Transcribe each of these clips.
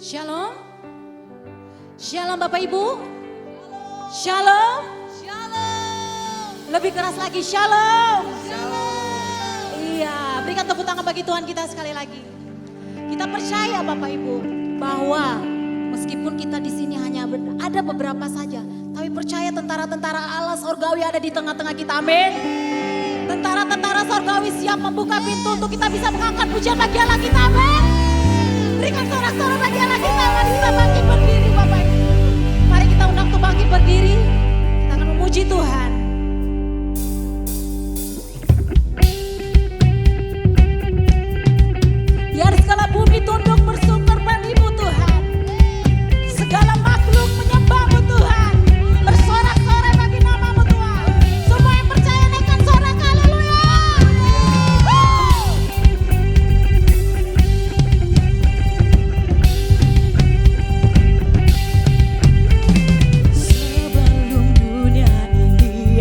Shalom. Shalom Bapak Ibu. Shalom. Shalom. Lebih keras lagi shalom. Shalom. Iya, berikan tepuk tangan bagi Tuhan kita sekali lagi. Kita percaya Bapak Ibu bahwa meskipun kita di sini hanya ada beberapa saja, tapi percaya tentara-tentara Allah sorgawi ada di tengah-tengah kita. Amin. Tentara-tentara sorgawi siap membuka pintu untuk kita bisa mengangkat pujian bagi Allah kita. Amin. Berikan sorak-sorak bagi Allah kita. Mari kita bangkit berdiri Bapak Ibu. Mari kita undang untuk bangkit berdiri. Kita akan memuji Tuhan. Biar segala bumi tunduk bersyukur padamu Tuhan. Segala makhluk menyembahmu Tuhan. Bersorak-sorai bagi namamu Tuhan. Semua yang percaya naikkan sorak haleluya. Sebelum dunia ini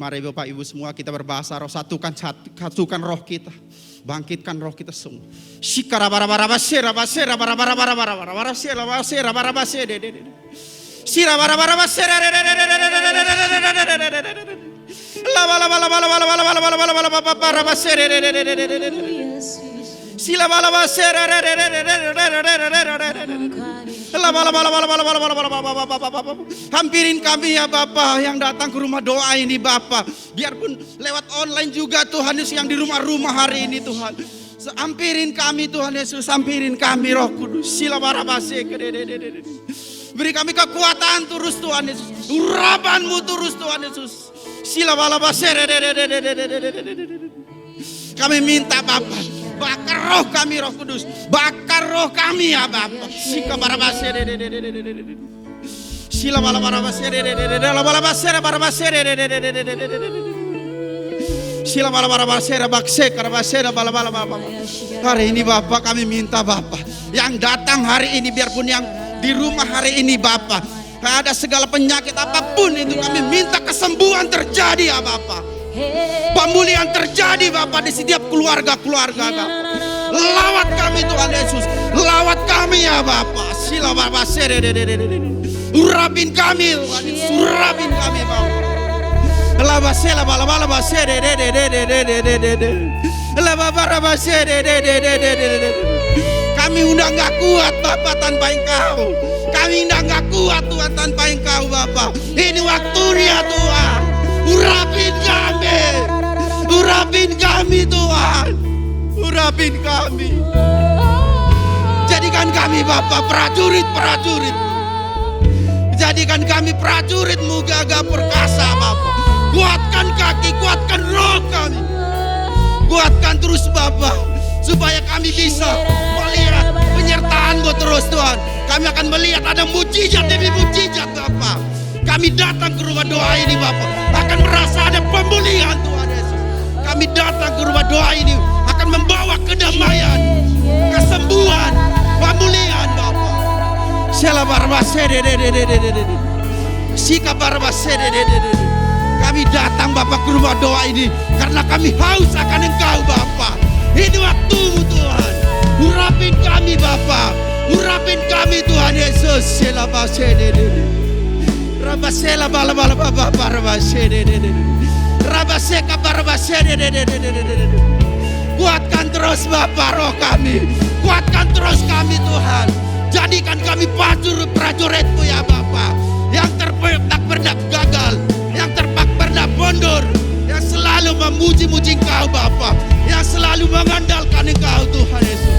Mari Bapak Ibu semua kita berbahasa roh, satukan roh kita. Bangkitkan roh kita semua. Hampirin kami ya Bapa yang datang ke rumah doa ini Bapa. Biarpun lewat online juga Tuhan Yesus yang di rumah-rumah hari ini Tuhan. Hampirin kami Tuhan Yesus, hampirin kami Roh Kudus. Beri kami kekuatan terus Tuhan Yesus. Urapan-Mu terus Tuhan Yesus. Kami minta Bapa, bakar roh kami Roh Kudus, bakar roh kami ya Bapa. Hari ini Bapa kami minta Bapa, yang datang hari ini biarpun yang di rumah hari ini Bapa, ada segala penyakit apapun itu kami minta kesembuhan terjadi ya Bapa. Pemulihan terjadi Bapa di setiap keluarga-keluarga Bapa. Lawat kami Tuhan Yesus, lawat kami ya Bapa. Sila Bapa urapin kami Tuhan Yesus, urapin kami Bapa. Labasela bala kami udah gak kuat Bapa tanpa Engkau. Kami udah gak kuat Tuhan tanpa Engkau Bapa. Ini waktunya Tuhan. Urapin kami Tuhan. Urapin kami. Jadikan kami Bapa prajurit. Jadikan kami prajurit-Mu gagah perkasa Bapa. Kuatkan kaki, kuatkan roh kami. Kuatkan terus Bapa, supaya kami bisa melihat penyertaan-Mu terus Tuhan. Kami akan melihat ada mujizat demi mujizat Bapa. Kami datang ke rumah doa ini Bapa, akan merasa ada pemulihan Tuhan Yesus. Kami datang ke rumah doa ini akan membawa kedamaian, kesembuhan, pemulihan Bapa. Kami datang Bapa ke rumah doa ini karena kami haus akan Engkau Bapa. Ini waktu-Mu Tuhan. Urapin kami Bapa, urapin kami Tuhan Yesus. Rabasela bala Bapa Rabaseka kuatkan terus Bapa roh kami. Kuatkan terus kami Tuhan. Jadikan kami prajurit-Mu ya Bapa, yang terperdak gagal, yang terperdak mundur, yang selalu memuji-muji Engkau Bapa, yang selalu mengandalkan Engkau Tuhan Yesus.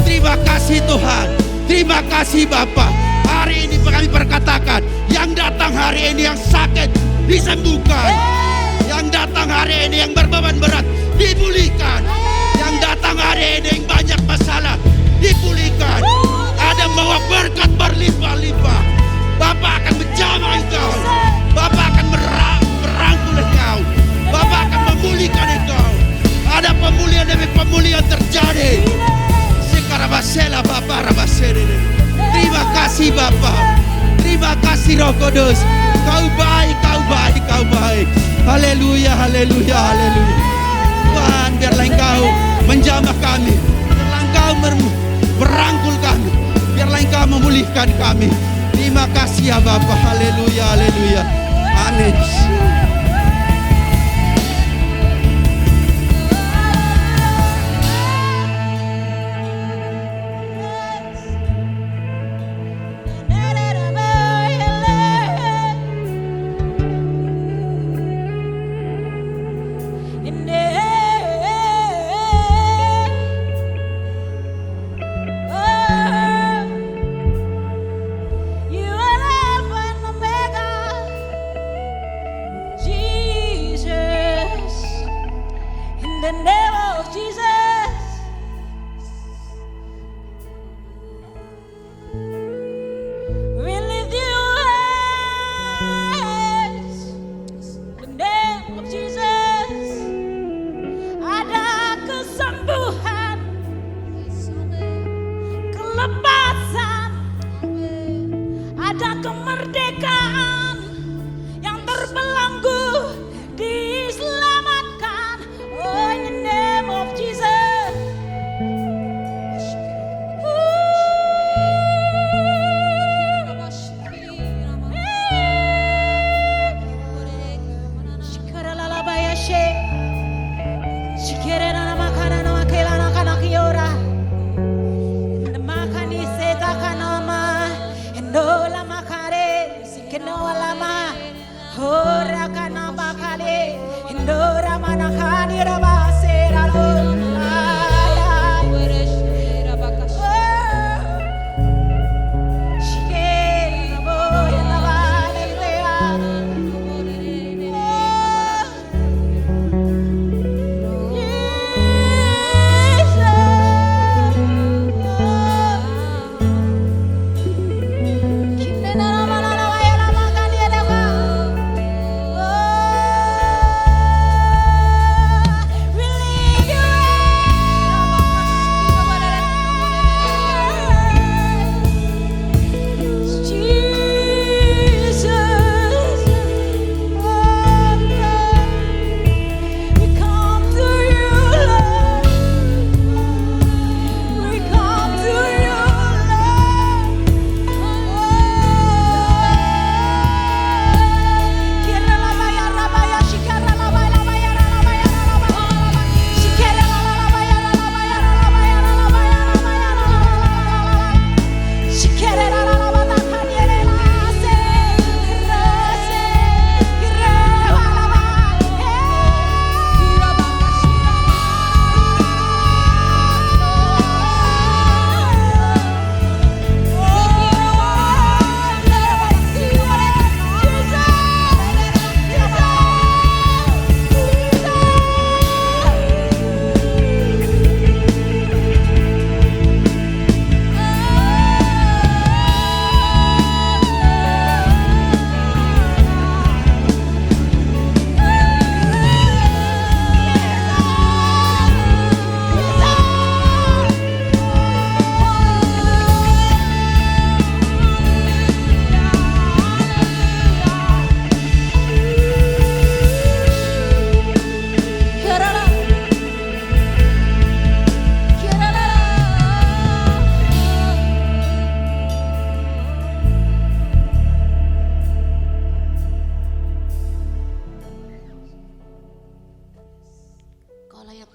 Terima kasih Tuhan. Terima kasih Bapa. Hari ini kami perkatakan, yang datang hari ini yang sakit disembuhkan. Yang datang hari ini yang berbeban berat dipulihkan. Yang datang hari ini yang banyak masalah dipulihkan. Ada membawa berkat berlimpah-limpah. Bapak akan menjamah Engkau. Bapak akan merangkul Engkau. Bapak akan memulihkan Engkau. Ada pemulihan demi pemulihan terjadi. Sekarabasela Bapak Rabasere. Terima kasih Bapa. Terima kasih Roh Kudus. Kau baik, Kau baik, Kau baik. Haleluya, haleluya, haleluya. Tuhan, biarlah Engkau menjamah kami. Biarlah Engkau merangkul kami. Biarlah Engkau memulihkan kami. Terima kasih ya Bapa. Haleluya, haleluya. Amin.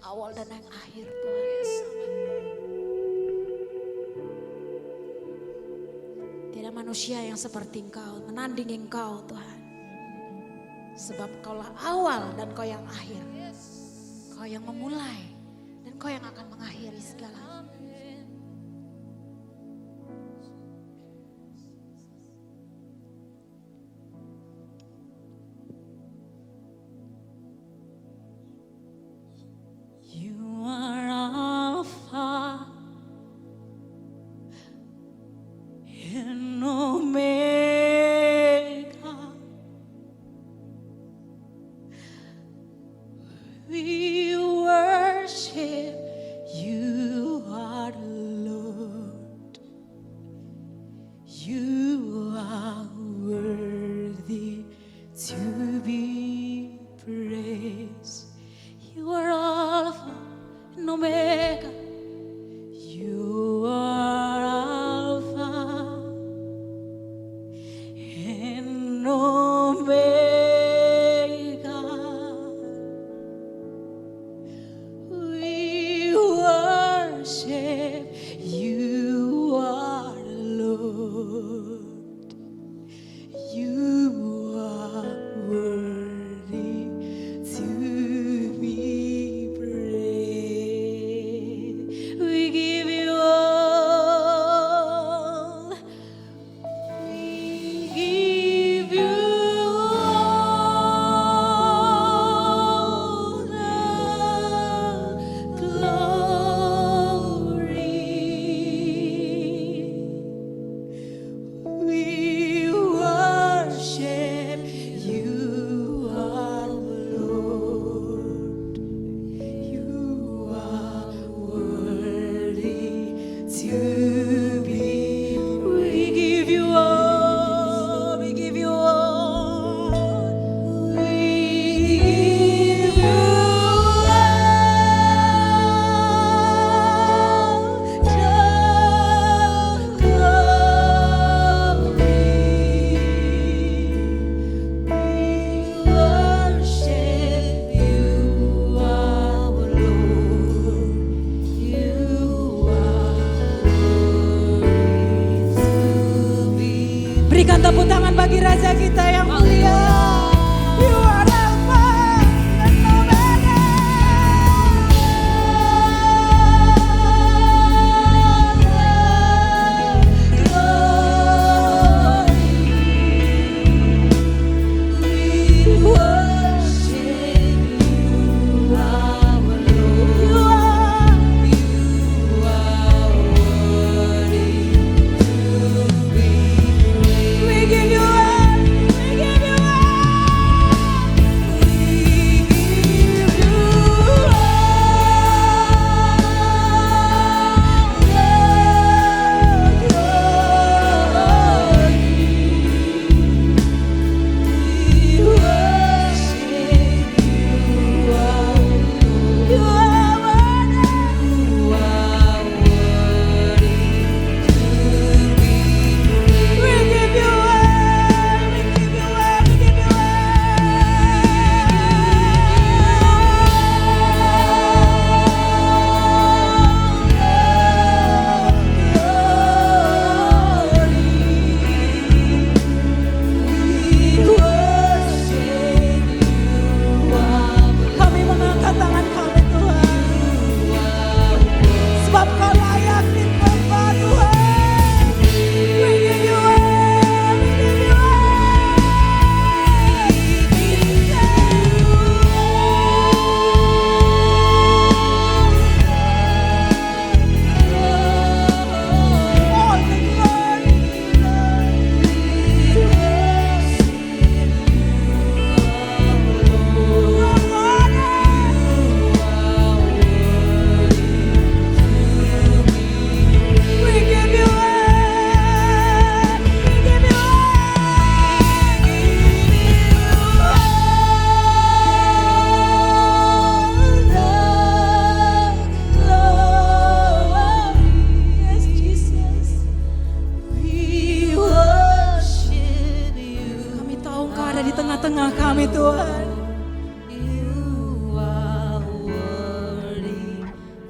awal dan yang akhir Tuhan. Tidak manusia yang seperti Engkau, menanding Engkau Tuhan. Sebab Kaulah awal dan Kau yang akhir. Kau yang memulai dan Kau yang akan mengakhiri segalanya. You are Alpha and Omega. We worship you, our Lord. You are worthy to be praised. You are Alpha and Omega. You are Alpha and Omega. We worship you, our Lord. You are worthy to be praised. We give you all. We give you all the glory. We worship you, our Lord. You are worthy to be. We give you all. We give you all. We give you all the glory. We worship you, our Lord. You are worthy to be. Berikan tepuk tangan bagi Raja kita yang mulia. You are Alpha and Omega. We worship you, our Lord. You are worthy to be praised. We give you all. We give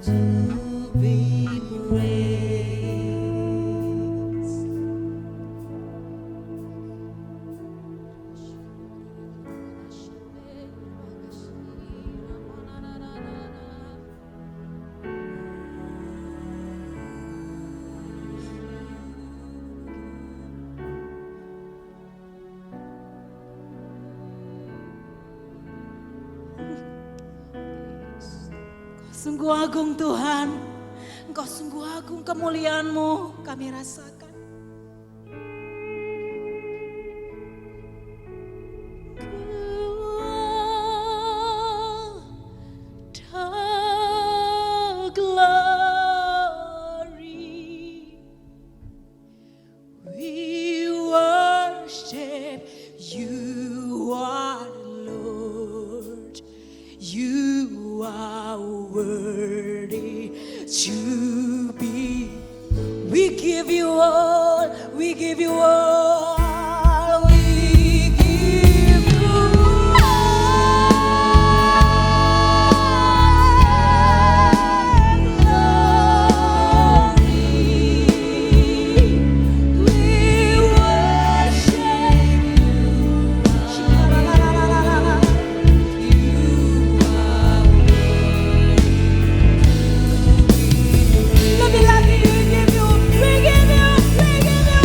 to be praised. Sungguh agung Tuhan, Engkau sungguh agung, kemuliaan-Mu kami rasakan. The glory, we worship you, our Lord. You are worthy to be. We give you all, we give you all, we give you all glory. We worship lebih lagi we give you, we give you, we give you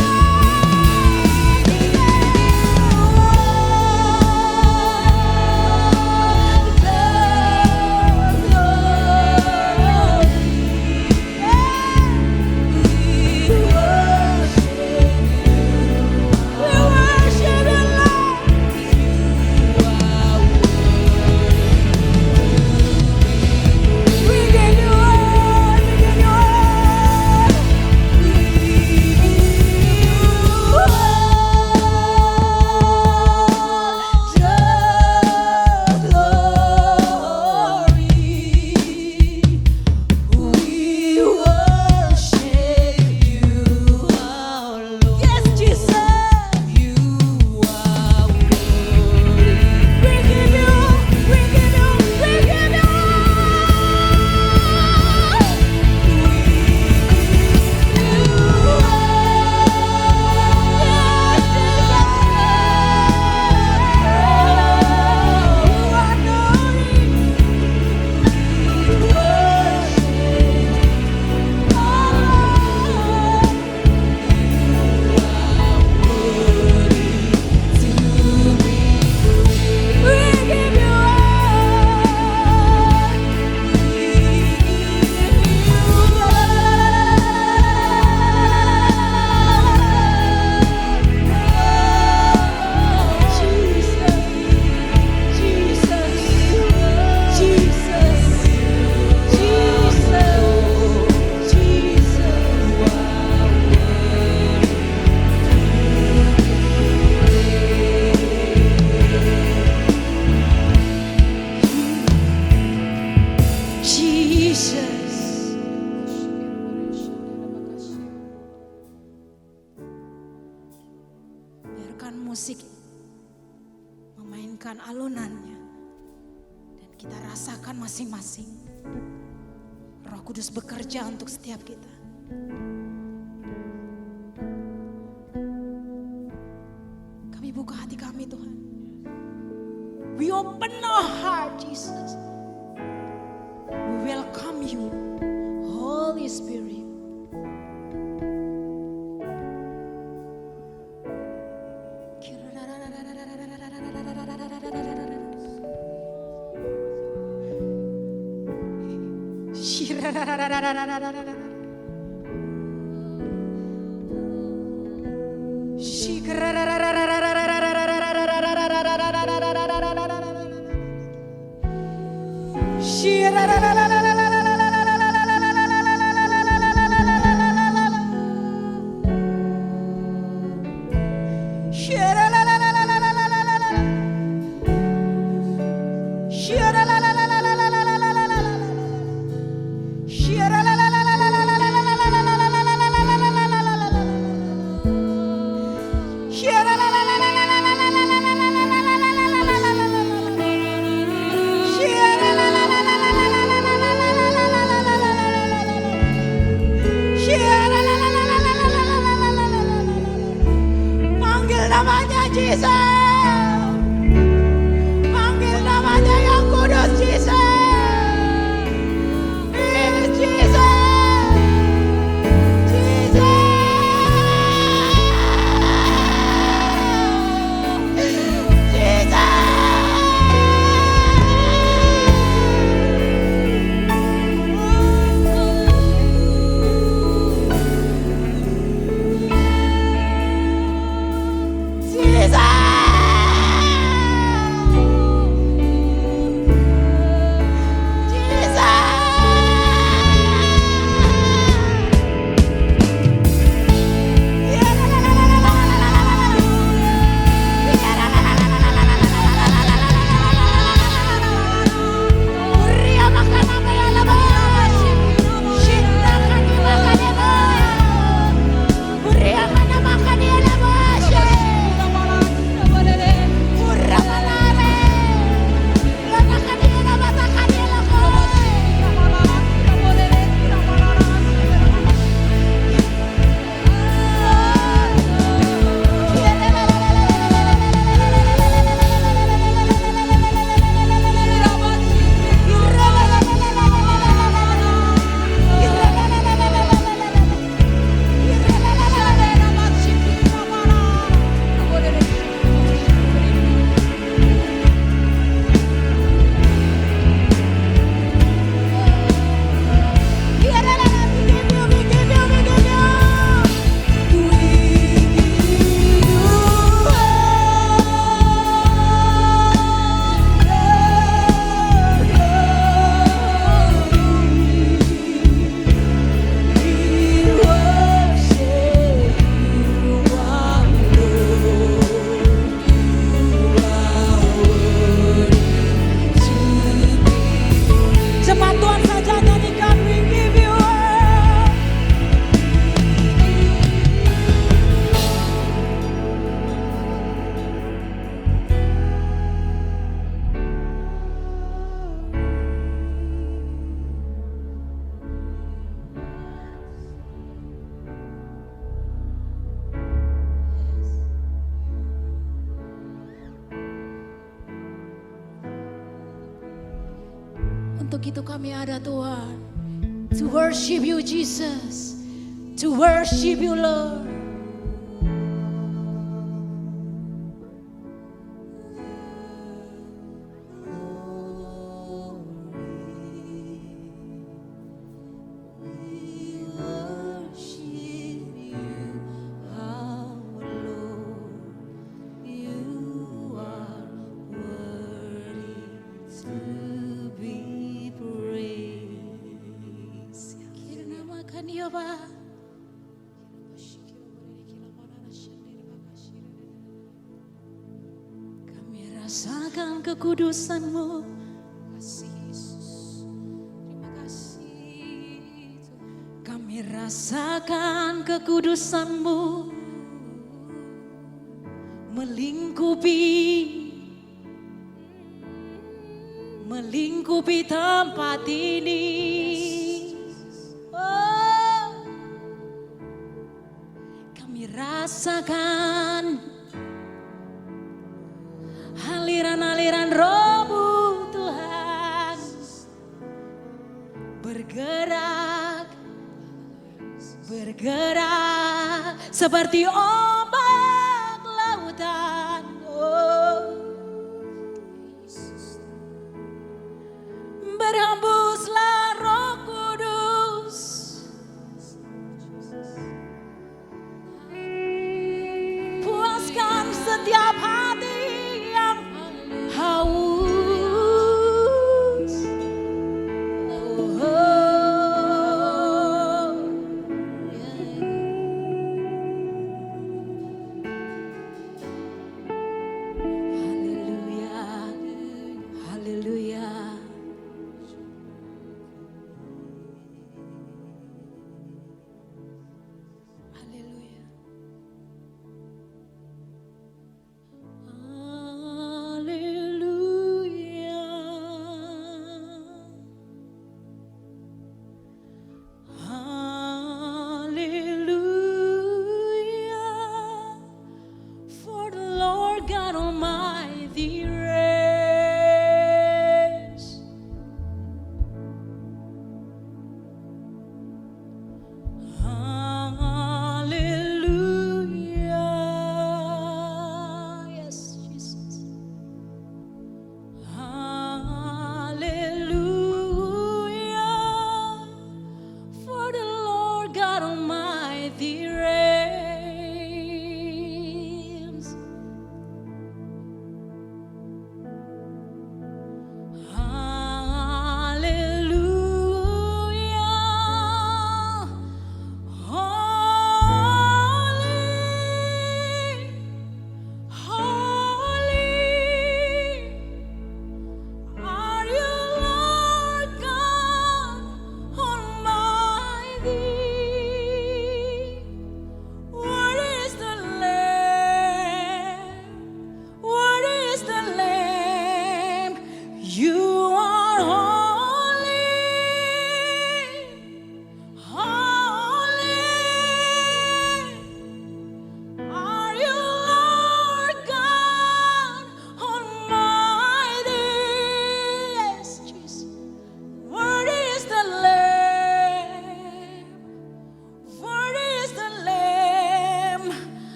musik memainkan alunannya dan kita rasakan masing-masing. Roh Kudus bekerja untuk setiap kita. Kami buka hati kami, Tuhan. We open our heart, Jesus. We welcome you, Holy Spirit. Untuk itu kami ada Tuhan. To worship you Jesus. To worship you Lord. Kami rasakan kekudusan-Mu. Kasih Yesus. Terima kasih. Kami rasakan kekudusan-Mu melingkupi tempat ini. Rasakan aliran-aliran Roh-Mu Tuhan bergerak seperti ombak lautan. Berhembuslah Roh Kudus, puaskan setiap hati yang haus. Haleluya, haleluya. Haleluya.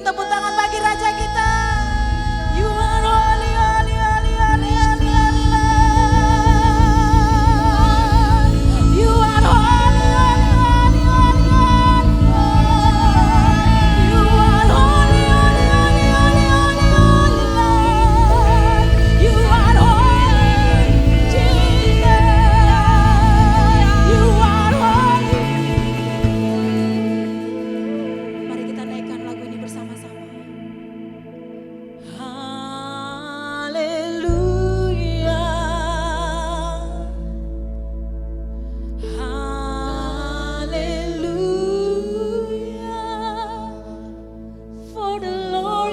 Tepuk tangan bagi Raja kita. You are holy, holy, holy, holy, holy, holy, Lord. You are holy, holy, holy, holy, holy, Lord. You are holy, holy, holy, holy, holy, holy, Lord. You are holy, Jesus. You are holy. Mari kita naikkan lagu ini bersama-sama.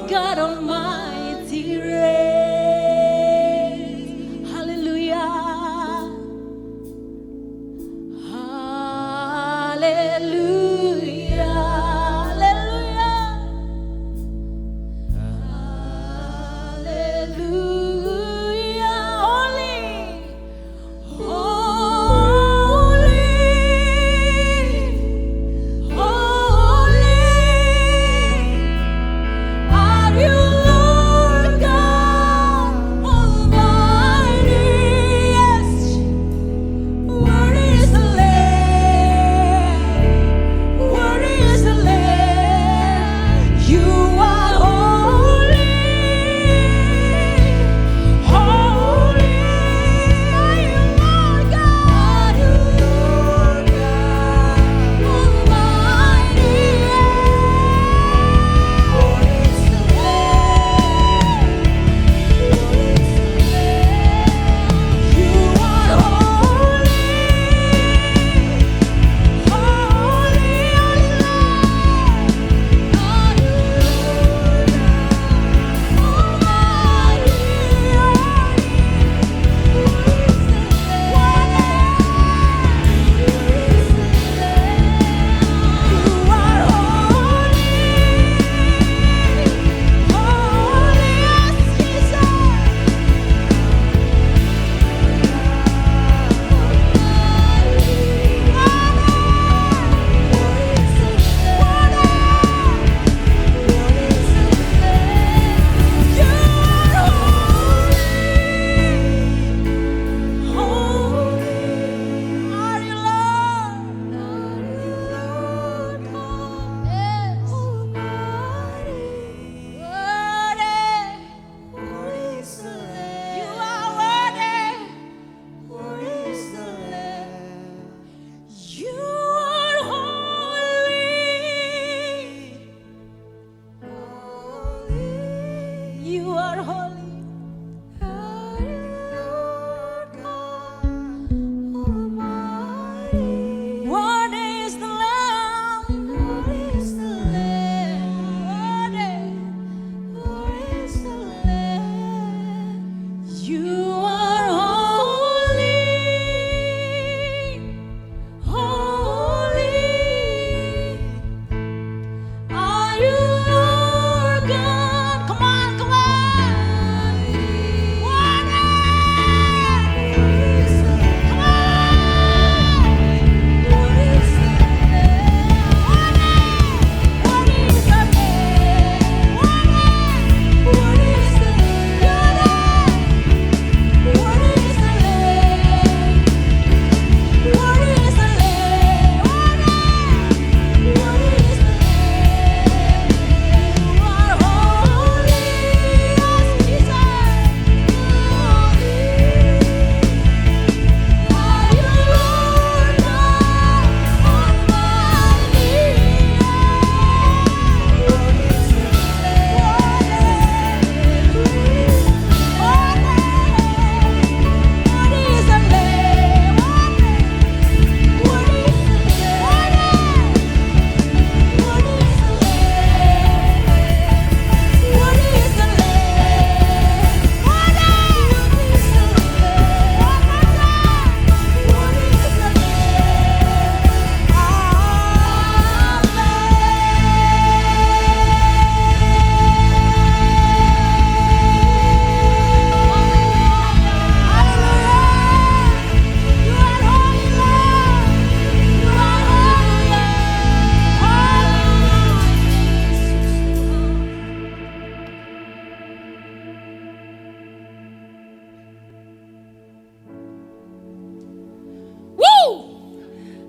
God Almighty reigns. Hallelujah. Hallelujah. Hallelujah.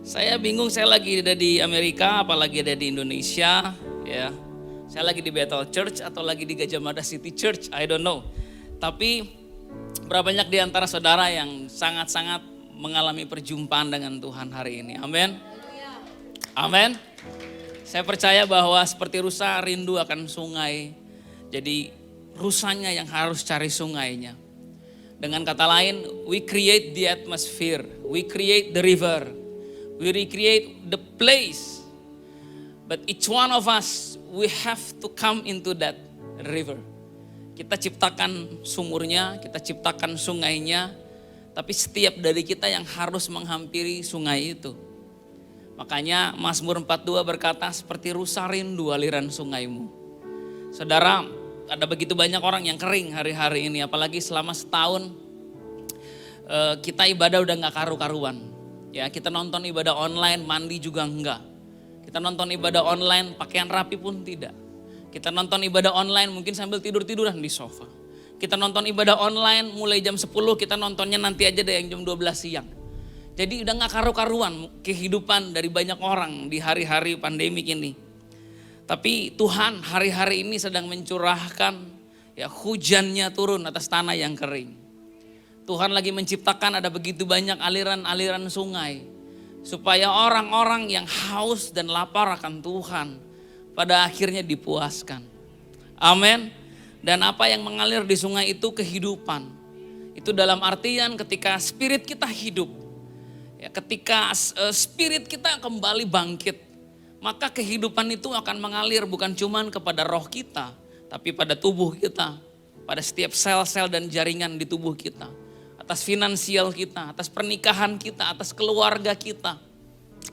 Saya bingung, saya lagi ada di Amerika, apalagi ada di Indonesia, ya. Saya lagi di Bethel Church atau lagi di Gajah Mada City Church, I don't know. Tapi berapa banyak di antara saudara yang sangat-sangat mengalami perjumpaan dengan Tuhan hari ini. Amin. Amin. Saya percaya bahwa seperti rusa rindu akan sungai. Jadi rusanya yang harus cari sungainya. Dengan kata lain, we create the atmosphere, we create the river, we recreate the place. But each one of us, we have to come into that river. Kita ciptakan sumurnya, kita ciptakan sungainya, tapi setiap dari kita yang harus menghampiri sungai itu. Makanya Mazmur 42 berkata, seperti rusa rindu aliran sungaimu. Saudara, ada begitu banyak orang yang kering hari-hari ini, apalagi selama setahun kita ibadah udah gak karu-karuan. Ya, kita nonton ibadah online, mandi juga enggak. Kita nonton ibadah online, pakaian rapi pun tidak. Kita nonton ibadah online mungkin sambil tidur-tiduran di sofa. Kita nonton ibadah online mulai jam 10, kita nontonnya nanti aja deh yang jam 12 siang. Jadi udah gak karu-karuan kehidupan dari banyak orang di hari-hari pandemik ini. Tapi Tuhan hari-hari ini sedang mencurahkan ya hujannya turun atas tanah yang kering. Tuhan lagi menciptakan ada begitu banyak aliran-aliran sungai. Supaya orang-orang yang haus dan lapar akan Tuhan pada akhirnya dipuaskan. Amin. Dan apa yang mengalir di sungai itu kehidupan. Itu dalam artian ketika spirit kita hidup. Ya, ketika spirit kita kembali bangkit. Maka kehidupan itu akan mengalir bukan cuma kepada roh kita. Tapi pada tubuh kita. Pada setiap sel-sel dan jaringan di tubuh kita. Atas finansial kita, atas pernikahan kita, atas keluarga kita.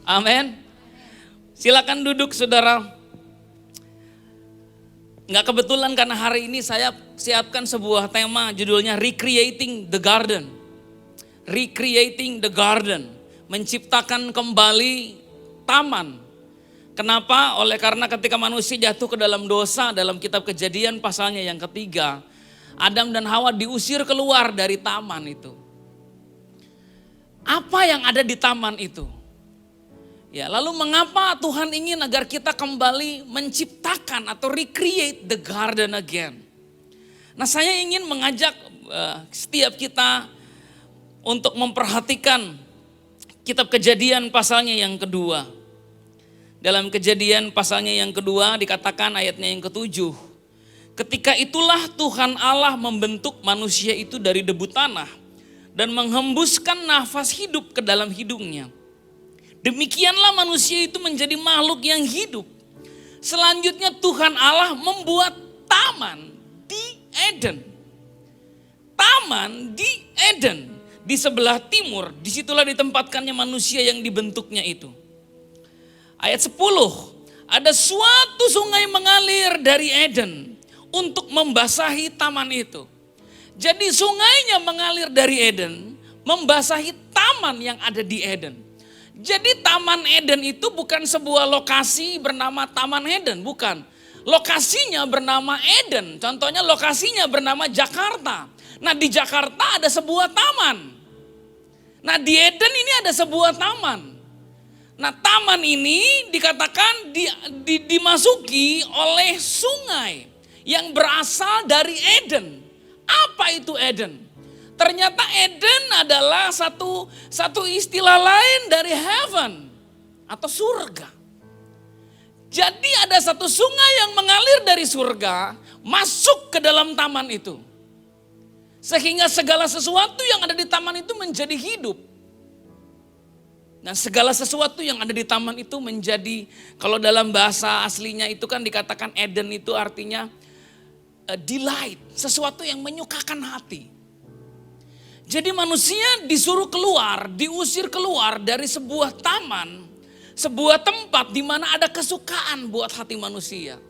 Amin. Silakan duduk saudara. Nggak kebetulan karena hari ini saya siapkan sebuah tema judulnya Recreating the Garden. Recreating the Garden. Menciptakan kembali taman. Kenapa? Oleh karena ketika manusia jatuh ke dalam dosa dalam kitab Kejadian pasalnya yang ketiga. Adam dan Hawa diusir keluar dari taman itu. Apa yang ada di taman itu? Ya, lalu mengapa Tuhan ingin agar kita kembali menciptakan atau recreate the garden again? Nah, saya ingin mengajak setiap kita untuk memperhatikan kitab Kejadian pasalnya yang kedua. Dalam Kejadian pasalnya yang kedua dikatakan ayatnya yang ke-7. Ketika itulah Tuhan Allah membentuk manusia itu dari debu tanah dan menghembuskan nafas hidup ke dalam hidungnya. Demikianlah manusia itu menjadi makhluk yang hidup. Selanjutnya Tuhan Allah membuat taman di Eden. Taman di Eden di sebelah timur, disitulah ditempatkannya manusia yang dibentuknya itu. Ayat 10, ada suatu sungai mengalir dari Eden untuk membasahi taman itu. Jadi sungainya mengalir dari Eden, membasahi taman yang ada di Eden. Jadi Taman Eden itu bukan sebuah lokasi bernama Taman Eden, bukan. Lokasinya bernama Eden, contohnya lokasinya bernama Jakarta. Nah di Jakarta ada sebuah taman. Nah di Eden ini ada sebuah taman. Nah taman ini dikatakan dimasuki oleh sungai yang berasal dari Eden. Apa itu Eden? Ternyata Eden adalah satu istilah lain dari heaven atau surga. Jadi ada satu sungai yang mengalir dari surga masuk ke dalam taman itu. Sehingga segala sesuatu yang ada di taman itu menjadi hidup. Dan segala sesuatu yang ada di taman itu menjadi, kalau dalam bahasa aslinya itu kan dikatakan Eden itu artinya delight, sesuatu yang menyukakan hati. Jadi manusia disuruh keluar, diusir keluar dari sebuah taman, sebuah tempat di mana ada kesukaan buat hati manusia.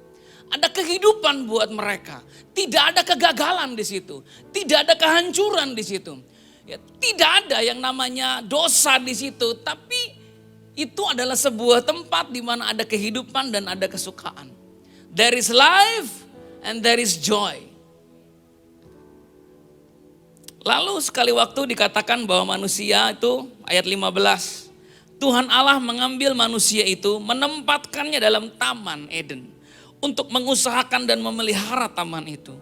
Ada kehidupan buat mereka. Tidak ada kegagalan di situ, tidak ada kehancuran di situ. Ya, tidak ada yang namanya dosa di situ, tapi itu adalah sebuah tempat di mana ada kehidupan dan ada kesukaan. There is life and there is joy. Lalu sekali waktu dikatakan bahwa manusia itu ayat 15. Tuhan Allah mengambil manusia itu, menempatkannya dalam Taman Eden untuk mengusahakan dan memelihara taman itu.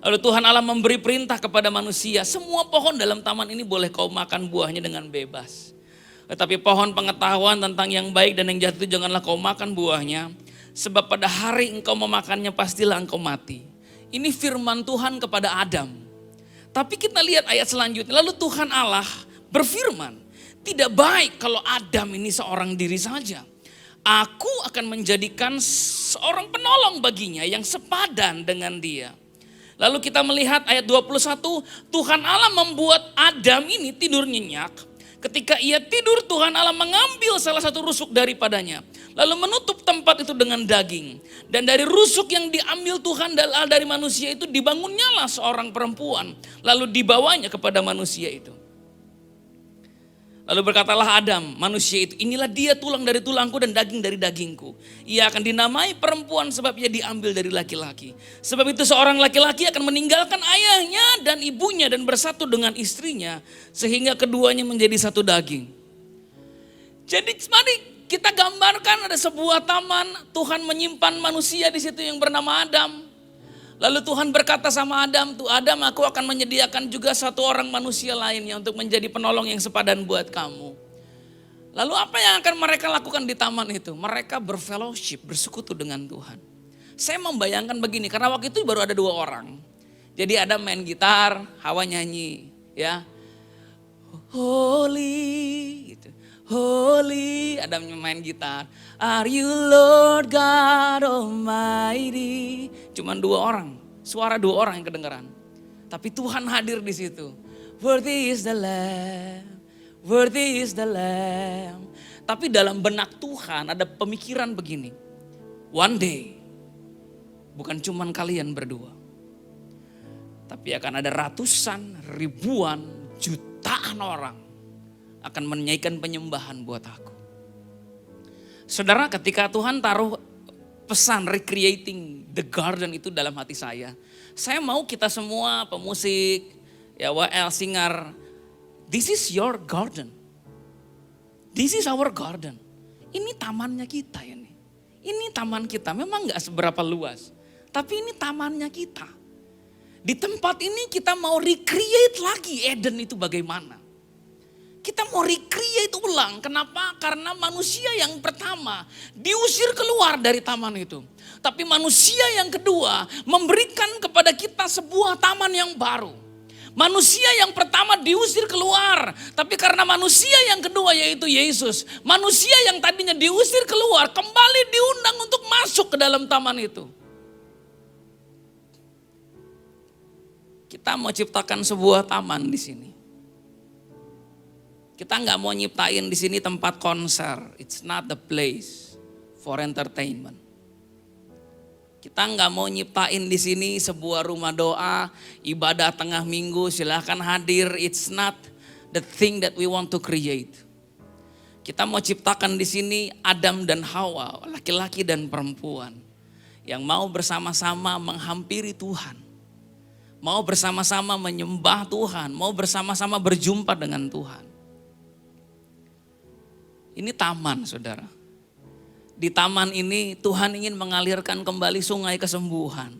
Lalu Tuhan Allah memberi perintah kepada manusia, semua pohon dalam taman ini boleh kau makan buahnya dengan bebas. Tetapi pohon pengetahuan tentang yang baik dan yang jahat itu janganlah kau makan buahnya, sebab pada hari engkau memakannya pastilah engkau mati. Ini firman Tuhan kepada Adam. Tapi kita lihat ayat selanjutnya, lalu Tuhan Allah berfirman, tidak baik kalau Adam ini seorang diri saja. Aku akan menjadikan seorang penolong baginya yang sepadan dengan dia. Lalu kita melihat ayat 21, Tuhan Allah membuat Adam ini tidur nyenyak. Ketika ia tidur, Tuhan Allah mengambil salah satu rusuk daripadanya. Lalu menutup tempat itu dengan daging. Dan dari rusuk yang diambil Tuhan dari manusia itu dibangunnyalah seorang perempuan. Lalu dibawanya kepada manusia itu. Lalu berkatalah Adam, manusia itu, inilah dia tulang dari tulangku dan daging dari dagingku. Ia akan dinamai perempuan sebab ia diambil dari laki-laki. Sebab itu seorang laki-laki akan meninggalkan ayahnya dan ibunya dan bersatu dengan istrinya. Sehingga keduanya menjadi satu daging. Jadi mari kita gambarkan ada sebuah taman, Tuhan menyimpan manusia di situ yang bernama Adam. Lalu Tuhan berkata sama Adam, tuh Adam, aku akan menyediakan juga satu orang manusia lainnya untuk menjadi penolong yang sepadan buat kamu. Lalu apa yang akan mereka lakukan di taman itu? Mereka berfellowship, bersekutu dengan Tuhan. Saya membayangkan begini, karena waktu itu baru ada 2 orang. Jadi Adam main gitar, Hawa nyanyi, ya. Holy, gitu. Holy, Adam main gitar. Are you Lord God Almighty? Cuman 2 orang, suara 2 orang yang kedengaran. Tapi Tuhan hadir di situ. Worthy is the Lamb, worthy is the Lamb. Tapi dalam benak Tuhan ada pemikiran begini. One day, bukan cuman kalian berdua. Tapi akan ada ratusan, ribuan, jutaan orang akan menyanyikan penyembahan buat aku. Saudara, ketika Tuhan taruh pesan recreating the garden itu dalam hati saya mau kita semua pemusik, ya WL singer, this is your garden. This is our garden. Ini tamannya kita ini. Ini taman kita, memang gak seberapa luas. Tapi ini tamannya kita. Di tempat ini kita mau recreate lagi Eden itu bagaimana. Kita mau recreate ulang. Kenapa? Karena manusia yang pertama diusir keluar dari taman itu. Tapi manusia yang kedua memberikan kepada kita sebuah taman yang baru. Manusia yang pertama diusir keluar. Tapi karena manusia yang kedua yaitu Yesus. Manusia yang tadinya diusir keluar kembali diundang untuk masuk ke dalam taman itu. Kita mau ciptakan sebuah taman di sini. Kita nggak mau nyiptain di sini tempat konser. It's not the place for entertainment. Kita nggak mau nyiptain di sini sebuah rumah doa, ibadah tengah minggu, silahkan hadir. It's not the thing that we want to create. Kita mau ciptakan di sini Adam dan Hawa, laki-laki dan perempuan, yang mau bersama-sama menghampiri Tuhan, mau bersama-sama menyembah Tuhan, mau bersama-sama berjumpa dengan Tuhan. Ini taman, saudara. Di taman ini Tuhan ingin mengalirkan kembali sungai kesembuhan.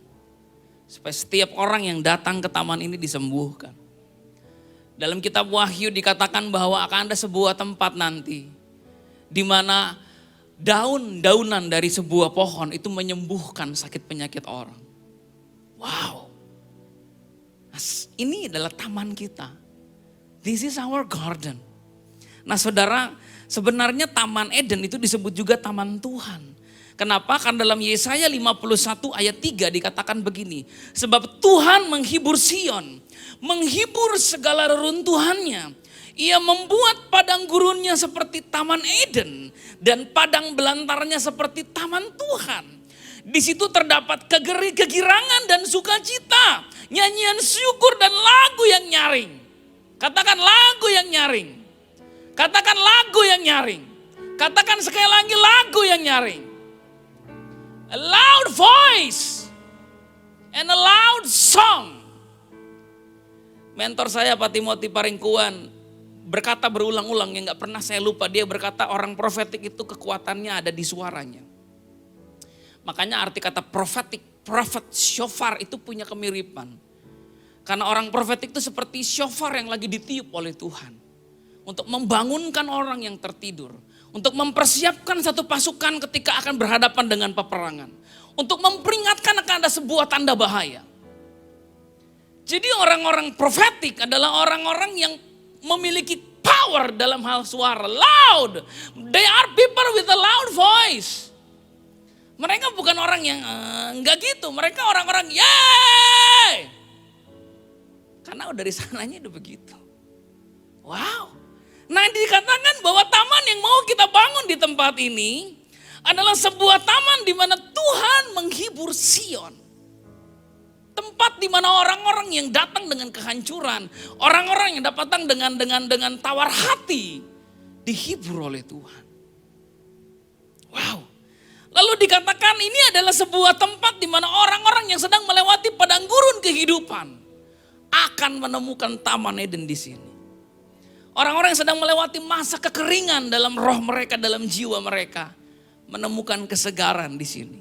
Supaya setiap orang yang datang ke taman ini disembuhkan. Dalam kitab Wahyu dikatakan bahwa akan ada sebuah tempat nanti. Di mana daun-daunan dari sebuah pohon itu menyembuhkan sakit penyakit orang. Wow. Nah, ini adalah taman kita. This is our garden. Nah saudara, sebenarnya Taman Eden itu disebut juga Taman Tuhan. Kenapa? Karena dalam Yesaya 51 ayat 3 dikatakan begini. Sebab Tuhan menghibur Sion, menghibur segala reruntuhannya. Ia membuat padang gurunnya seperti Taman Eden dan padang belantarnya seperti Taman Tuhan. Di situ terdapat kegirangan dan sukacita, nyanyian syukur dan lagu yang nyaring. Katakan lagu yang nyaring. Katakan lagu yang nyaring. Katakan sekali lagi lagu yang nyaring. A loud voice and a loud song. Mentor saya Pak Timothy Paringkuan berkata berulang-ulang yang gak pernah saya lupa. Dia berkata orang profetik itu kekuatannya ada di suaranya. Makanya arti kata prophet shofar itu punya kemiripan. Karena orang profetik itu seperti shofar yang lagi ditiup oleh Tuhan. Untuk membangunkan orang yang tertidur. Untuk mempersiapkan satu pasukan ketika akan berhadapan dengan peperangan. Untuk memperingatkan akan ada sebuah tanda bahaya. Jadi orang-orang profetik adalah orang-orang yang memiliki power dalam hal suara. Loud. They are people with a loud voice. Mereka bukan orang yang enggak gitu. Mereka orang-orang yeay. Karena dari sananya udah begitu. Wow. Nah dikatakan bahwa taman yang mau kita bangun di tempat ini adalah sebuah taman di mana Tuhan menghibur Sion. Tempat di mana orang-orang yang datang dengan kehancuran, orang-orang yang datang dengan tawar hati dihibur oleh Tuhan. Wow. Lalu dikatakan ini adalah sebuah tempat di mana orang-orang yang sedang melewati padang gurun kehidupan akan menemukan taman Eden di sini. Orang-orang yang sedang melewati masa kekeringan dalam roh mereka, dalam jiwa mereka, menemukan kesegaran di sini.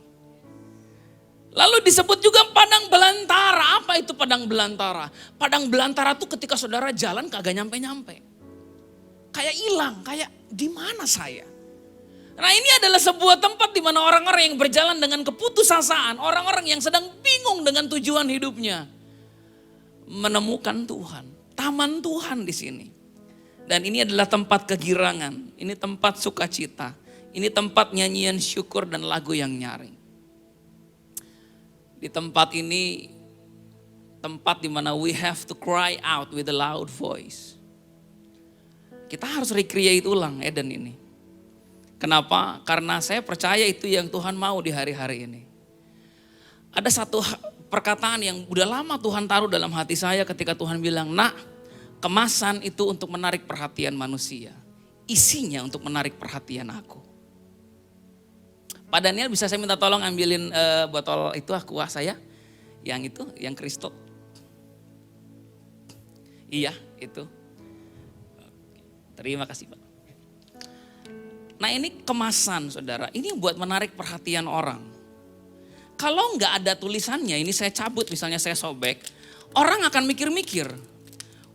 Lalu disebut juga padang belantara. Apa itu padang belantara? Padang belantara itu ketika saudara jalan kagak nyampe-nyampe. Kayak hilang, kayak di mana saya? Nah ini adalah sebuah tempat di mana orang-orang yang berjalan dengan keputusasaan, orang-orang yang sedang bingung dengan tujuan hidupnya, menemukan Tuhan, taman Tuhan di sini. Dan ini adalah tempat kegirangan, ini tempat sukacita, ini tempat nyanyian syukur dan lagu yang nyaring. Di tempat ini, tempat di mana we have to cry out with a loud voice. Kita harus recreate ulang Eden ini. Kenapa? Karena saya percaya itu yang Tuhan mau di hari-hari ini. Ada satu perkataan yang udah lama Tuhan taruh dalam hati saya ketika Tuhan bilang, nak, kemasan itu untuk menarik perhatian manusia. Isinya untuk menarik perhatian aku. Pak Daniel bisa saya minta tolong ambilin botol itu kuah saya. Yang itu, yang Kristal. Iya, itu. Terima kasih Pak. Nah ini kemasan saudara, ini buat menarik perhatian orang. Kalau nggak ada tulisannya, ini saya cabut misalnya saya sobek, orang akan mikir-mikir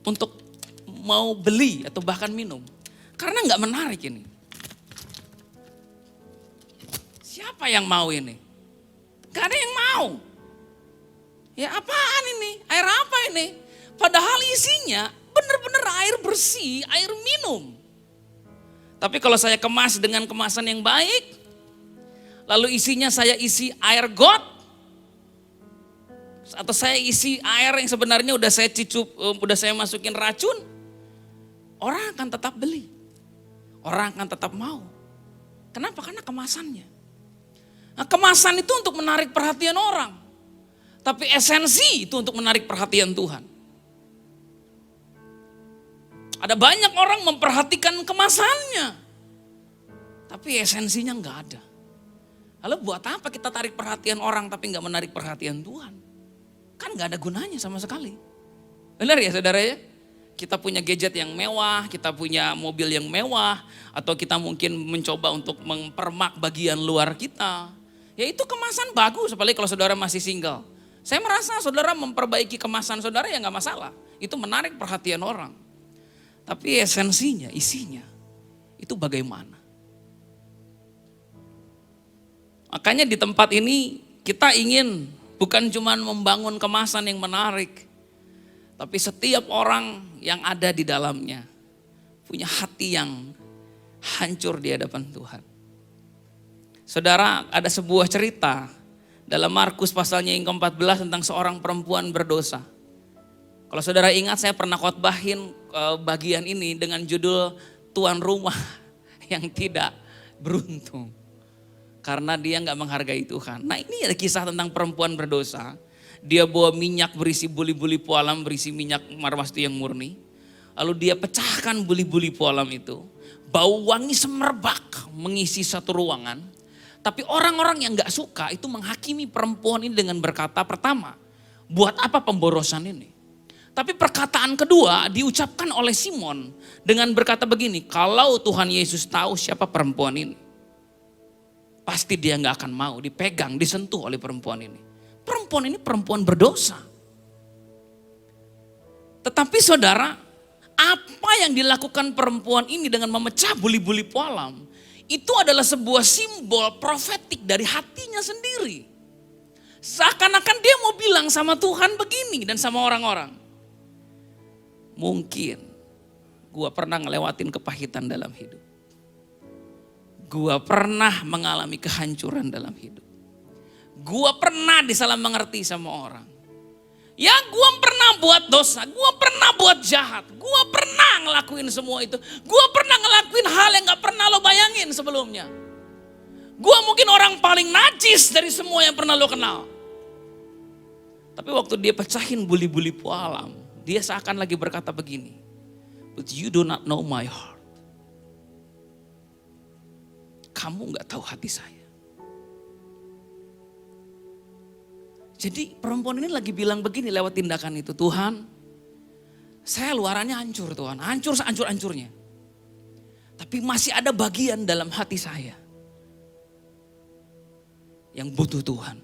untuk mau beli atau bahkan minum. Karena nggak menarik ini. Siapa yang mau ini? Gak ada yang mau. Ya apaan ini? Air apa ini? Padahal isinya benar-benar air bersih, air minum. Tapi kalau saya kemas dengan kemasan yang baik, lalu isinya saya isi air got, atau saya isi air yang sebenarnya udah saya cicup, udah saya masukin racun, orang akan tetap beli. Orang akan tetap mau. Kenapa? Karena kemasannya. Nah, kemasan itu untuk menarik perhatian orang. Tapi esensi itu untuk menarik perhatian Tuhan. Ada banyak orang memperhatikan kemasannya. Tapi esensinya enggak ada. Lalu buat apa kita tarik perhatian orang tapi enggak menarik perhatian Tuhan? Kan enggak ada gunanya sama sekali. Benar ya saudara ya? Kita punya gadget yang mewah, kita punya mobil yang mewah, atau kita mungkin mencoba untuk mempermak bagian luar kita. Ya itu kemasan bagus, apalagi kalau saudara masih single. Saya merasa saudara memperbaiki kemasan saudara ya enggak masalah. Itu menarik perhatian orang. Tapi esensinya, isinya, itu bagaimana? Makanya di tempat ini kita ingin bukan cuma membangun kemasan yang menarik. Tapi setiap orang yang ada di dalamnya punya hati yang hancur di hadapan Tuhan. Saudara, ada sebuah cerita dalam Markus pasalnya yang ke-14 tentang seorang perempuan berdosa. Kalau saudara ingat saya pernah khotbahin bagian ini dengan judul tuan rumah yang tidak beruntung. Karena dia gak menghargai Tuhan. Nah ini ada kisah tentang perempuan berdosa. Dia bawa minyak berisi buli-buli pualam, berisi minyak marwasti yang murni. Lalu dia pecahkan buli-buli pualam itu. Bau wangi semerbak mengisi satu ruangan. Tapi orang-orang yang gak suka itu menghakimi perempuan ini dengan berkata, pertama, buat apa pemborosan ini? Tapi perkataan kedua diucapkan oleh Simon dengan berkata begini, kalau Tuhan Yesus tahu siapa perempuan ini, pasti dia gak akan mau dipegang, disentuh oleh perempuan ini. Perempuan ini perempuan berdosa. Tetapi saudara, apa yang dilakukan perempuan ini dengan memecah buli-buli pualam, itu adalah sebuah simbol profetik dari hatinya sendiri. Seakan-akan dia mau bilang sama Tuhan begini dan sama orang-orang. Mungkin gua pernah ngelewatin kepahitan dalam hidup. Gua pernah mengalami kehancuran dalam hidup. Gua pernah disalah mengerti sama orang. Ya gua pernah buat dosa, gua pernah buat jahat, gua pernah ngelakuin semua itu. Gua pernah ngelakuin hal yang gak pernah lo bayangin sebelumnya. Gua mungkin orang paling najis dari semua yang pernah lo kenal. Tapi waktu dia pecahin buli-buli pualam, dia seakan lagi berkata begini, but you do not know my heart. Kamu gak tahu hati saya. Jadi perempuan ini lagi bilang begini lewat tindakan itu, Tuhan, saya luarannya hancur Tuhan, hancur sehancur-hancurnya. Tapi masih ada bagian dalam hati saya yang butuh Tuhan.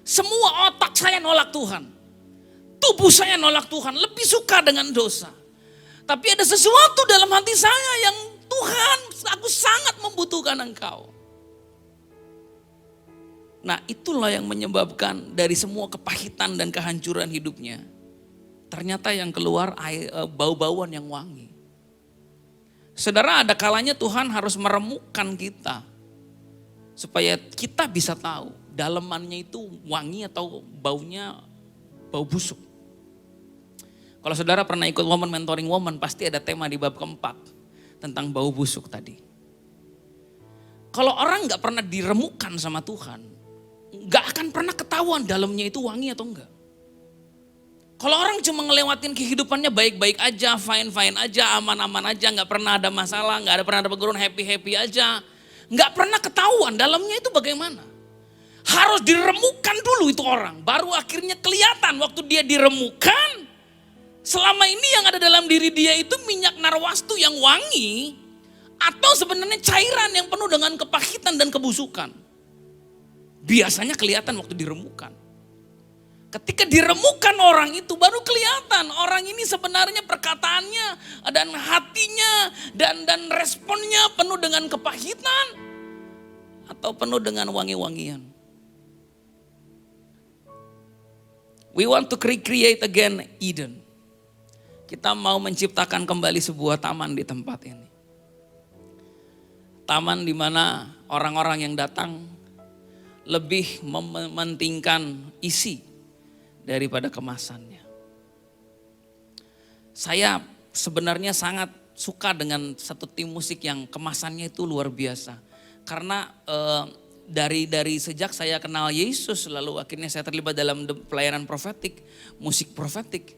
Semua otak saya nolak Tuhan, tubuh saya nolak Tuhan, lebih suka dengan dosa. Tapi ada sesuatu dalam hati saya yang Tuhan, aku sangat membutuhkan Engkau. Nah itulah yang menyebabkan dari semua kepahitan dan kehancuran hidupnya, ternyata yang keluar bau-bauan yang wangi. Saudara, ada kalanya Tuhan harus meremukkan kita supaya kita bisa tahu dalemannya itu wangi atau baunya bau busuk. Kalau saudara pernah ikut Woman Mentoring Woman, pasti ada tema di bab keempat tentang bau busuk tadi. Kalau orang gak pernah diremukkan sama Tuhan, gak akan pernah ketahuan dalamnya itu wangi atau enggak. Kalau orang cuma ngelewatin kehidupannya baik-baik aja, fine-fine aja, aman-aman aja, gak pernah ada masalah, gak pernah ada peguruan, happy-happy aja. Gak pernah ketahuan dalamnya itu bagaimana. Harus diremukkan dulu itu orang, baru akhirnya kelihatan waktu dia diremukkan. Selama ini yang ada dalam diri dia itu minyak narwastu yang wangi, atau sebenarnya cairan yang penuh dengan kepahitan dan kebusukan. Biasanya kelihatan waktu diremukkan. Ketika diremukkan orang itu baru kelihatan orang ini sebenarnya perkataannya dan hatinya dan responnya penuh dengan kepahitan atau penuh dengan wangi-wangian. We want to recreate again Eden. Kita mau menciptakan kembali sebuah taman di tempat ini. Taman di mana orang-orang yang datang lebih mementingkan isi daripada kemasannya. Saya sebenarnya sangat suka dengan satu tim musik yang kemasannya itu luar biasa. Karena dari sejak saya kenal Yesus, lalu akhirnya saya terlibat dalam pelayanan profetik, musik profetik.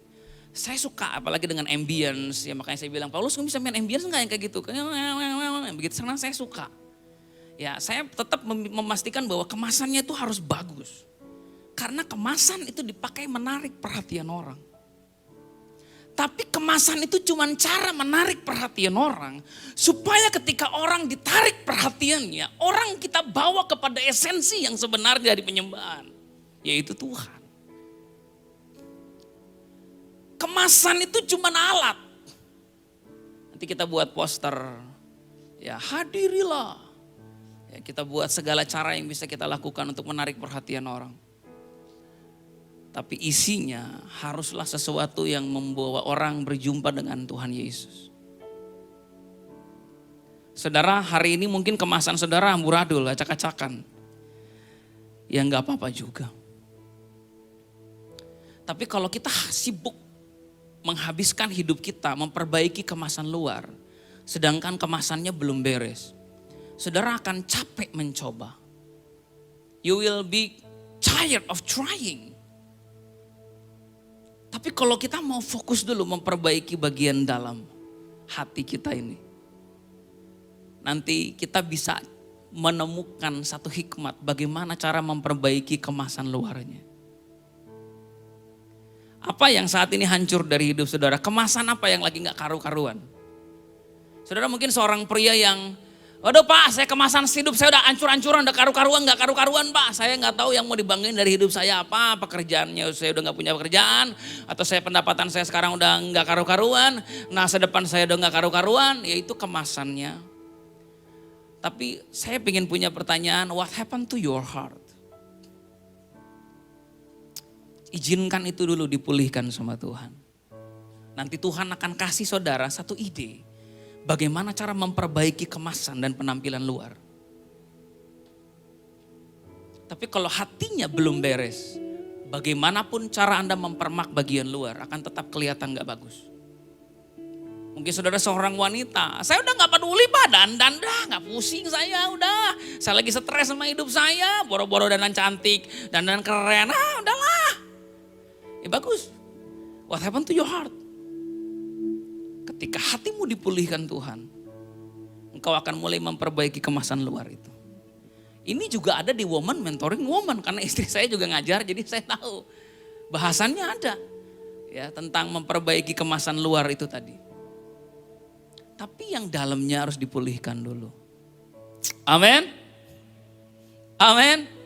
Saya suka apalagi dengan ambience, ya makanya saya bilang, Paulus kamu bisa main ambience enggak yang kayak gitu? Begitu senang saya suka. Ya, saya tetap memastikan bahwa kemasannya itu harus bagus. Karena kemasan itu dipakai menarik perhatian orang. Tapi kemasan itu cuma cara menarik perhatian orang. Supaya ketika orang ditarik perhatiannya, orang kita bawa kepada esensi yang sebenarnya dari penyembahan. Yaitu Tuhan. Kemasan itu cuma alat. Nanti kita buat poster. Ya, hadirilah. Ya, kita buat segala cara yang bisa kita lakukan untuk menarik perhatian orang. Tapi isinya haruslah sesuatu yang membawa orang berjumpa dengan Tuhan Yesus. Saudara, hari ini mungkin kemasan saudara amburadul, acak-acakan. Ya enggak apa-apa juga. Tapi kalau kita sibuk menghabiskan hidup kita, memperbaiki kemasan luar, sedangkan kemasannya belum beres, saudara akan capek mencoba. You will be tired of trying. Tapi kalau kita mau fokus dulu memperbaiki bagian dalam hati kita ini, nanti kita bisa menemukan satu hikmat bagaimana cara memperbaiki kemasan luarnya. Apa yang saat ini hancur dari hidup saudara? Kemasan apa yang lagi gak karu-karuan? Saudara mungkin seorang pria yang, waduh Pak, saya kemasan hidup saya udah hancur-hancuran, udah karu-karuan, gak karu-karuan Pak. Saya gak tahu yang mau dibanggain dari hidup saya apa, pekerjaannya saya udah gak punya pekerjaan, atau saya pendapatan saya sekarang udah gak karu-karuan, masa depan saya udah gak karu-karuan, ya itu kemasannya. Tapi saya ingin punya pertanyaan, what happened to your heart? Izinkan itu dulu dipulihkan sama Tuhan. Nanti Tuhan akan kasih saudara satu ide. Bagaimana cara memperbaiki kemasan dan penampilan luar. Tapi kalau hatinya belum beres, bagaimanapun cara Anda mempermak bagian luar akan tetap kelihatan gak bagus. Mungkin saudara seorang wanita, saya udah gak peduli Pak, dandan dah, gak pusing saya udah. Saya lagi stres sama hidup saya, boro-boro dandan cantik, dandan keren, udahlah. Ya bagus. What happened to your heart? Ketika hatimu dipulihkan Tuhan, engkau akan mulai memperbaiki kemasan luar itu. Ini juga ada di Woman Mentoring Woman, karena istri saya juga ngajar, jadi saya tahu bahasannya ada ya tentang memperbaiki kemasan luar itu tadi. Tapi yang dalamnya harus dipulihkan dulu. Amin. Amin.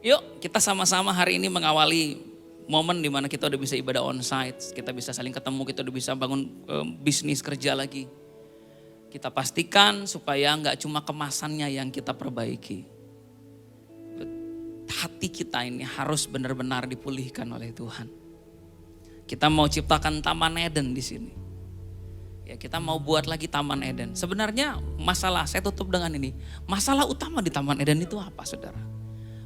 Yuk kita sama-sama hari ini mengawali momen di mana kita udah bisa ibadah onsite, kita bisa saling ketemu, kita udah bisa bangun bisnis kerja lagi. Kita pastikan supaya nggak cuma kemasannya yang kita perbaiki. Hati kita ini harus benar-benar dipulihkan oleh Tuhan. Kita mau ciptakan Taman Eden di sini. Ya, kita mau buat lagi Taman Eden. Sebenarnya masalah, saya tutup dengan ini. Masalah utama di Taman Eden itu apa saudara?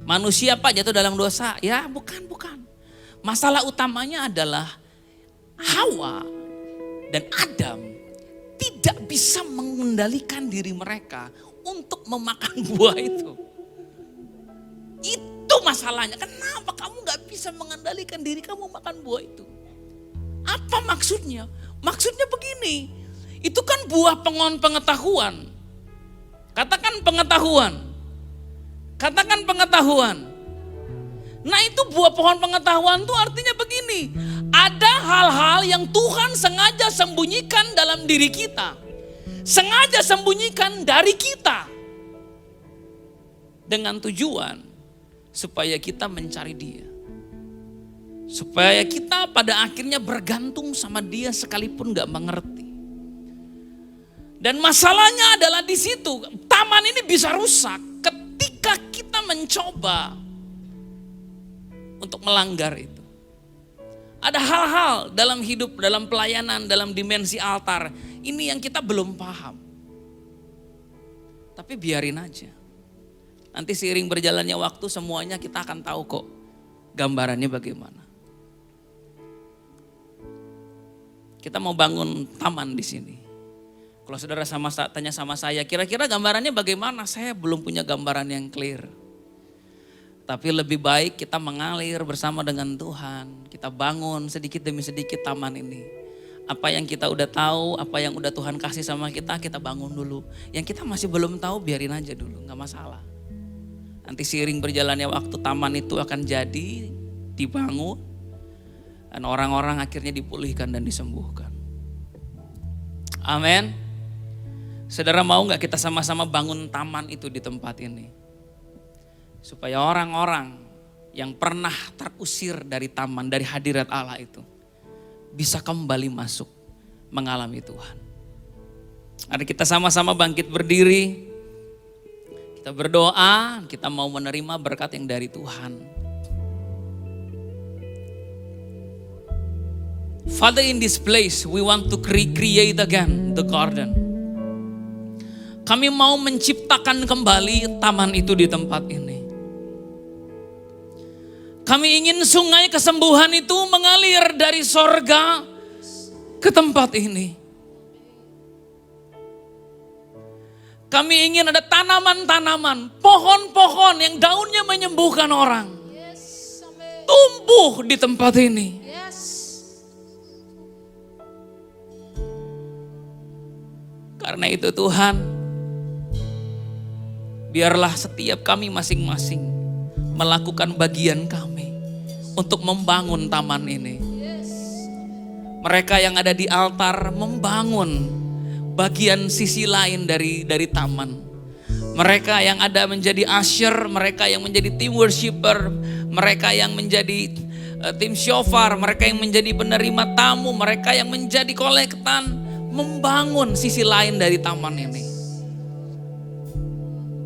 Manusia Pak jatuh dalam dosa? Ya bukan. Masalah utamanya adalah Hawa dan Adam tidak bisa mengendalikan diri mereka untuk memakan buah itu. Itu masalahnya. Kenapa kamu gak bisa mengendalikan diri kamu makan buah itu? Apa maksudnya? Maksudnya begini, itu kan buah pohon pengetahuan. Katakan pengetahuan. Katakan pengetahuan. Nah itu buah pohon pengetahuan itu artinya begini. Ada hal-hal yang Tuhan sengaja sembunyikan dalam diri kita. Sengaja sembunyikan dari kita. Dengan tujuan supaya kita mencari Dia. Supaya kita pada akhirnya bergantung sama Dia sekalipun gak mengerti. Dan masalahnya adalah di situ. Taman ini bisa rusak ketika kita mencoba untuk melanggar itu. Ada hal-hal dalam hidup, dalam pelayanan, dalam dimensi altar. Ini yang kita belum paham. Tapi biarin aja. Nanti seiring berjalannya waktu semuanya kita akan tahu kok gambarannya bagaimana. Kita mau bangun taman di sini. Kalau saudara tanya sama saya, kira-kira gambarannya bagaimana? Saya belum punya gambaran yang clear. Tapi lebih baik kita mengalir bersama dengan Tuhan. Kita bangun sedikit demi sedikit taman ini. Apa yang kita udah tahu, apa yang udah Tuhan kasih sama kita bangun dulu. Yang kita masih belum tahu biarin aja dulu, gak masalah. Nanti seiring berjalannya waktu taman itu akan jadi, dibangun. Dan orang-orang akhirnya dipulihkan dan disembuhkan. Amin. Saudara mau gak kita sama-sama bangun taman itu di tempat ini? Supaya orang-orang yang pernah terusir dari taman, dari hadirat Allah itu bisa kembali masuk mengalami Tuhan. Mari kita sama-sama bangkit berdiri. Kita berdoa, kita mau menerima berkat yang dari Tuhan. Father, in this place we want to create again the garden. Kami mau menciptakan kembali taman itu di tempat ini. Kami ingin sungai kesembuhan itu mengalir dari sorga ke tempat ini. Kami ingin ada tanaman-tanaman, pohon-pohon yang daunnya menyembuhkan orang. Tumbuh di tempat ini. Karena itu Tuhan, biarlah setiap kami masing-masing melakukan bagian kami untuk membangun taman ini. Mereka yang ada di altar membangun bagian sisi lain dari taman. Mereka yang ada menjadi usher, mereka yang menjadi tim worshiper, mereka yang menjadi tim shofar, mereka yang menjadi penerima tamu, mereka yang menjadi kolektan, membangun sisi lain dari taman ini.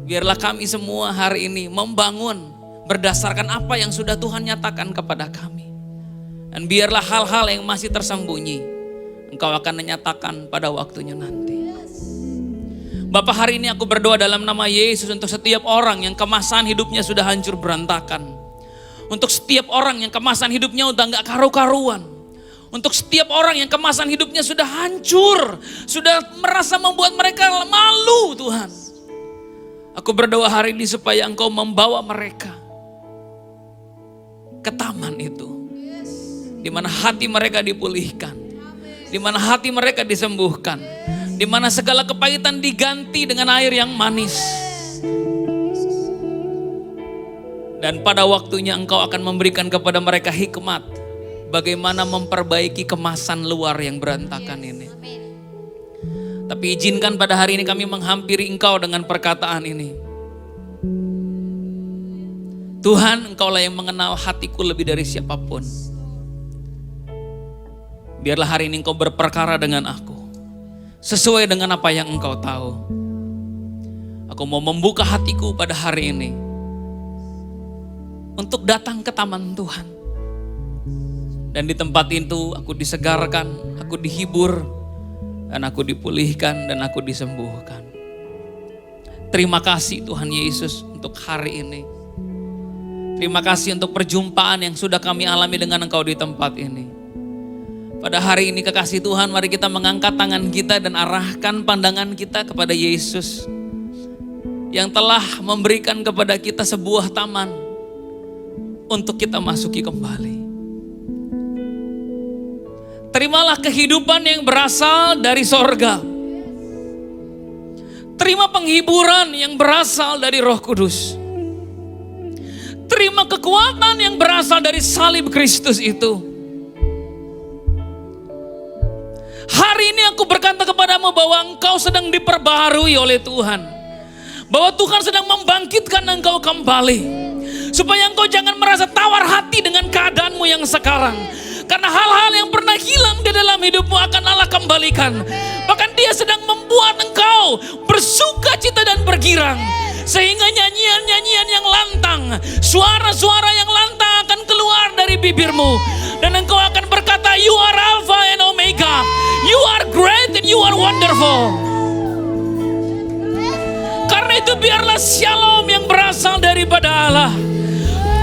Biarlah kami semua hari ini membangun berdasarkan apa yang sudah Tuhan nyatakan kepada kami. Dan biarlah hal-hal yang masih tersembunyi Engkau akan menyatakan pada waktunya nanti. Bapak, hari ini aku berdoa dalam nama Yesus untuk setiap orang yang kemasan hidupnya sudah hancur berantakan. Untuk setiap orang yang kemasan hidupnya udah gak karu-karuan. Untuk setiap orang yang kemasan hidupnya sudah hancur, sudah merasa membuat mereka malu, Tuhan. Aku berdoa hari ini supaya Engkau membawa mereka ke taman itu. Di mana hati mereka dipulihkan, di mana hati mereka disembuhkan, di mana segala kepahitan diganti dengan air yang manis. Dan pada waktunya Engkau akan memberikan kepada mereka hikmat bagaimana memperbaiki kemasan luar yang berantakan ini. Tapi izinkan pada hari ini kami menghampiri Engkau dengan perkataan ini. Tuhan, Engkaulah yang mengenal hatiku lebih dari siapapun. Biarlah hari ini Engkau berperkara dengan aku sesuai dengan apa yang Engkau tahu. Aku mau membuka hatiku pada hari ini untuk datang ke taman Tuhan. Dan di tempat itu aku disegarkan, aku dihibur, dan aku dipulihkan, dan aku disembuhkan. Terima kasih Tuhan Yesus untuk hari ini. Terima kasih untuk perjumpaan yang sudah kami alami dengan Engkau di tempat ini. Pada hari ini kekasih Tuhan, mari kita mengangkat tangan kita dan arahkan pandangan kita kepada Yesus yang telah memberikan kepada kita sebuah taman untuk kita masuki kembali. Terimalah kehidupan yang berasal dari sorga. Terima penghiburan yang berasal dari Roh Kudus. Terima kekuatan yang berasal dari salib Kristus itu. Hari ini aku berkata kepadamu bahwa engkau sedang diperbaharui oleh Tuhan. Bahwa Tuhan sedang membangkitkan engkau kembali. Supaya engkau jangan merasa tawar hati dengan keadaanmu yang sekarang. Karena hal-hal yang pernah hilang di dalam hidupmu akan Allah kembalikan. Bahkan Dia sedang membuat engkau bersuka cita dan bergirang. Sehingga nyanyian-nyanyian yang lantang, suara-suara yang lantang akan keluar dari bibirmu. Dan engkau akan berkata, you are Alpha and Omega. You are great and you are wonderful. Karena itu biarlah shalom yang berasal daripada Allah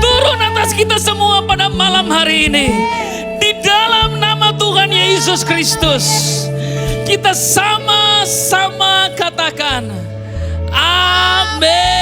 turun atas kita semua pada malam hari ini. Di dalam nama Tuhan Yesus Kristus, kita sama-sama katakan, amin.